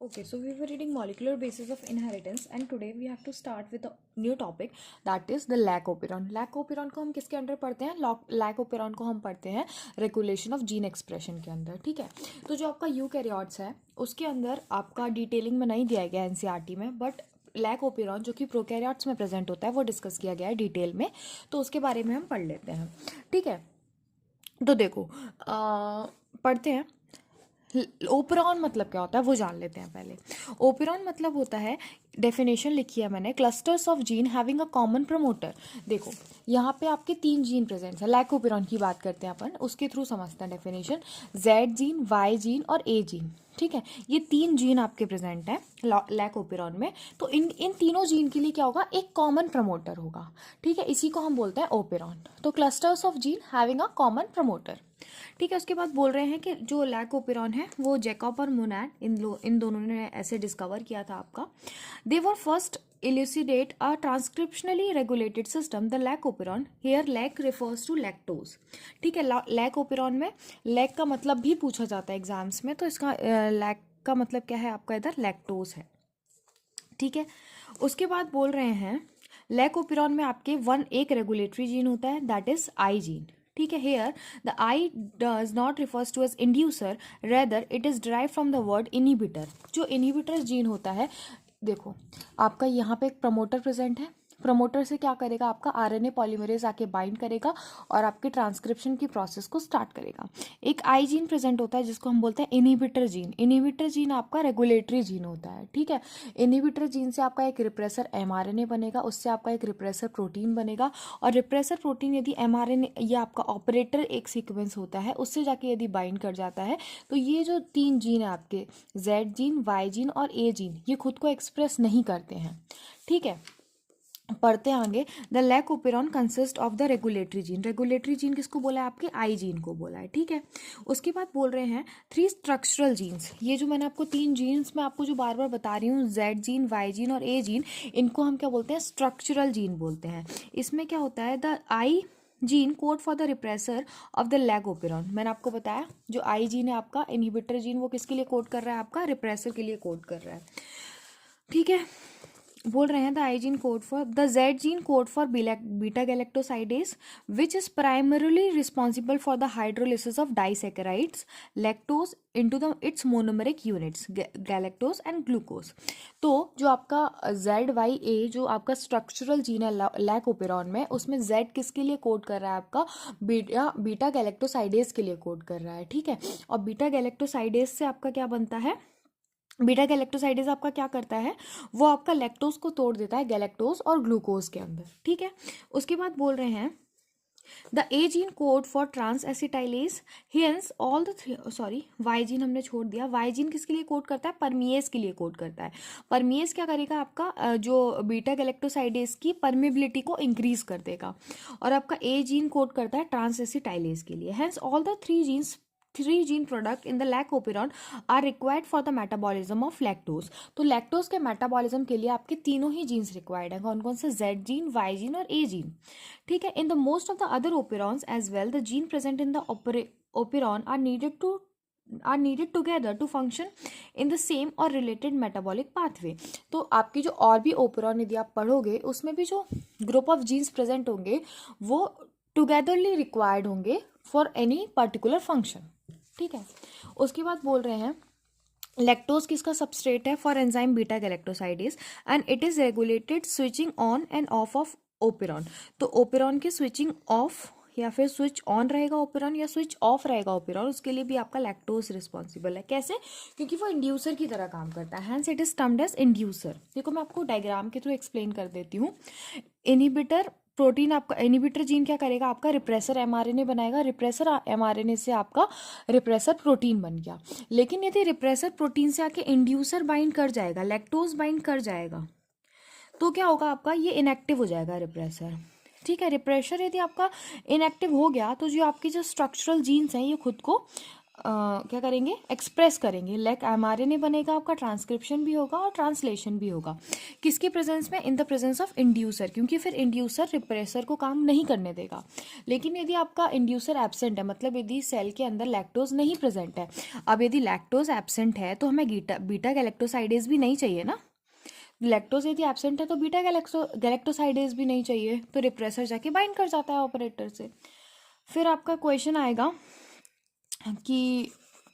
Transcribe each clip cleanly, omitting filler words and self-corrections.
Okay, so we were reading molecular basis of inheritance and today we have to start with a new topic that is the lac operon. Lac operon को हम किसके under पढ़ते हैं? lac operon को हम पढ़ते हैं regulation of gene expression के अंदर. ठीक है, तो जो आपका यूकैरियोट्स है उसके अंदर आपका डिटेलिंग में नहीं दिया गया एनसीईआरटी में, बट लैक ओपेरॉन जो कि प्रोकैरियोट्स में प्रेजेंट होता है वो डिस्कस किया गया है डिटेल में, तो उसके बारे में हम पढ़ लेते हैं. ठीक है, तो देखो पढ़ते हैं. ओपेरॉन मतलब क्या होता है वो जान लेते हैं पहले. ओपेरॉन मतलब होता है, डेफिनेशन लिखी है मैंने, clusters of gene having a common promoter. देखो यहाँ पे आपके 3 जीन प्रेजेंट है. लैक ओपेरॉन की बात करते हैं अपन, उसके थ्रू समझते हैं definition. Z gene, Y gene और ए जीन. ठीक है, ये 3 जीन आपके प्रेजेंट हैं लैक ओपेरॉन में. तो इन तीनों जीन के लिए क्या होगा? एक कॉमन प्रमोटर होगा. ठीक है, इसी को हम बोलते हैं ओपेरॉन. तो clusters of gene having a common promoter. ठीक है, उसके बाद बोल रहे हैं कि जो लैक ओपेरॉन है वो जैकब और मोनैड इन दोनों ने ऐसे डिस्कवर किया था आपका. They were first elucidate a transcriptionally regulated system, the lac operon. Here lac refers to lactose. ठीक है, lac operon में lac का मतलब भी पूछा जाता है एग्जाम्स में, तो इसका lac का मतलब क्या है आपका? इधर लैक्टोज है. ठीक है, उसके बाद बोल रहे हैं लैक ओपेरॉन में आपके एक रेगुलेटरी जीन होता है, दैट इज आई जीन. ठीक है, here the I does not refers to as inducer, rather it is derive from the word inhibitor. जो इनहिबिटर जीन होता है, देखो आपका यहाँ पे एक प्रमोटर प्रेजेंट है. प्रमोटर से क्या करेगा? आपका आरएनए पॉलीमरेज आके बाइंड करेगा और आपके ट्रांसक्रिप्शन की प्रोसेस को स्टार्ट करेगा. एक आई जीन प्रेजेंट होता है जिसको हम बोलते हैं इनहिबिटर जीन. इनहिबिटर जीन आपका रेगुलेटरी जीन होता है. ठीक है, इनहिबिटर जीन से आपका एक रिप्रेसर एमआरएनए बनेगा, उससे आपका एक रिप्रेसर प्रोटीन बनेगा, और रिप्रेसर प्रोटीन यदि एमआरएनए ये आपका ऑपरेटर एक सीक्वेंस होता है उससे जाके यदि बाइंड कर जाता है, तो ये जो 3 जीन है आपके, जेड जीन, वाई जीन और ए जीन, ये खुद को एक्सप्रेस नहीं करते हैं. ठीक है, पढ़ते हैं आगे. The lac operon consist of the regulatory gene. Regulatory gene किसको बोला है? आपके आई जीन को बोला है. ठीक है, उसके बाद बोल रहे हैं 3 स्ट्रक्चरल जीन्स. ये जो मैंने आपको 3 जीन्स में आपको जो बार बार बता रही हूँ, जेड जीन, वाई जीन और ए जीन, इनको हम क्या बोलते हैं? स्ट्रक्चरल जीन बोलते हैं. इसमें क्या होता है? The I gene code for the repressor of the lac operon. मैंने आपको बताया जो आई जीन है आपका इनहिबिटर जीन, वो किसके लिए कोड कर रहा है? आपका रिप्रेसर के लिए कोड कर रहा है. ठीक है, बोल रहे हैं the I gene code for the Z gene code for beta galactosidase which is primarily responsible for the hydrolysis of disaccharides lactose into the it's monomeric units galactose and glucose. तो जो आपका जेड वाई ए जो आपका structural gene है lac operon में, उसमें Z किसके लिए कोड कर रहा है? आपका बीटा गैलेक्टोसाइडेज के लिए कोड कर रहा है. ठीक है, और बीटा गैलेक्टोसाइडेज से आपका क्या बनता है? बीटा गैलेक्टोसाइडेज आपका क्या करता है? वो आपका लैक्टोज को तोड़ देता है गैलेक्टोज और ग्लूकोज के अंदर. ठीक है, उसके बाद बोल रहे हैं the A gene code for transacetylase. Hence all the Y gene हमने छोड़ दिया. वाई जीन किसके लिए कोड करता है? परमिएज के लिए कोड करता है. परमिएज क्या करेगा? आपका जो बीटा गैलेक्टोसाइडेज की परमिबिलिटी को इंक्रीज कर देगा. और आपका ए जीन कोड करता है ट्रांस एसिटाइलेज के लिए. Hence all the 3 gene product in the lac operon are required for the metabolism of lactose. तो लैक्टोज के मेटाबॉलिज्म के लिए आपके तीनों ही जीन्स रिक्वायर्ड हैं. कौन कौन से? जेड जीन, वाई जीन और ए जीन. ठीक है, in the most of the other operons as well the gene present in the operon are needed together to function in the same or related metabolic pathway. तो आपकी जो और भी operon यदि आप पढ़ोगे उसमें भी जो ग्रुप ऑफ जीन्स प्रेजेंट होंगे वो टुगेदरली रिक्वायर्ड होंगे फॉर एनी पर्टिकुलर फंक्शन. ठीक है, उसके बाद बोल रहे हैं लैक्टोज किसका सबस्ट्रेट है? For enzyme beta galactosidase and it is regulated switching on end of operon. तो ओपेरॉन की स्विचिंग ऑफ या फिर स्विच ऑन रहेगा ओपेरॉन या स्विच ऑफ रहेगा ओपेरॉन, उसके लिए भी आपका लैक्टोज रिस्पॉन्सिबल है. कैसे? क्योंकि वो इंड्यूसर की तरह काम करता है. Hence it is termed as inducer. देखो मैं आपको डायग्राम के थ्रू एक्सप्लेन कर देती हूँ. इनहिबिटर प्रोटीन आपका इनहिबिटर जीन क्या करेगा? आपका रिप्रेसर एमआरएनए बनाएगा. रिप्रेसर एमआरएनए से आपका रिप्रेसर प्रोटीन बन गया. लेकिन यदि रिप्रेसर प्रोटीन से आके इंड्यूसर बाइंड कर जाएगा, लैक्टोज बाइंड कर जाएगा, तो क्या होगा? आपका ये इनएक्टिव हो जाएगा रिप्रेसर. ठीक है, रिप्रेसर यदि आपका इनएक्टिव हो गया तो जो आपकी जो स्ट्रक्चरल जीन्स हैं ये खुद को क्या करेंगे, एक्सप्रेस करेंगे। लाइक mRNA बनेगा आपका, ट्रांसक्रिप्शन भी होगा और ट्रांसलेशन भी होगा। किसके प्रेजेंस में? In the presence of inducer, क्योंकि फिर इंड्यूसर रिप्रेसर को काम नहीं करने देगा। लेकिन यदि आपका इंड्यूसर एब्सेंट है, मतलब यदि सेल के अंदर लैक्टोज नहीं प्रेजेंट है, अब यदि लैक्टोज एब्सेंट है तो हमें बीटा गैलेक्टोसाइडेज भी नहीं चाहिए ना। लैक्टोज यदि एब्सेंट है तो बीटा गैलेक्टोसाइडेज भी नहीं चाहिए, तो रिप्रेसर जाके बाइंड कर जाता है ऑपरेटर से। फिर आपका क्वेश्चन आएगा कि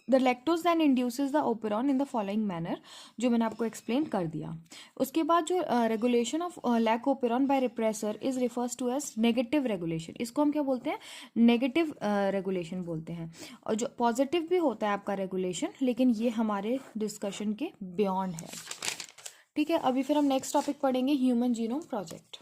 the lactose then induces the operon in the following manner, जो मैंने आपको एक्सप्लेन कर दिया। उसके बाद जो regulation of lac operon by repressor is refers to as negative regulation. इसको हम क्या बोलते हैं? नेगेटिव रेगुलेशन बोलते हैं। और जो पॉजिटिव भी होता है आपका रेगुलेशन, लेकिन ये हमारे डिस्कशन के बियॉन्ड है। ठीक है, अभी फिर हम नेक्स्ट टॉपिक पढ़ेंगे, ह्यूमन जीनोम प्रोजेक्ट।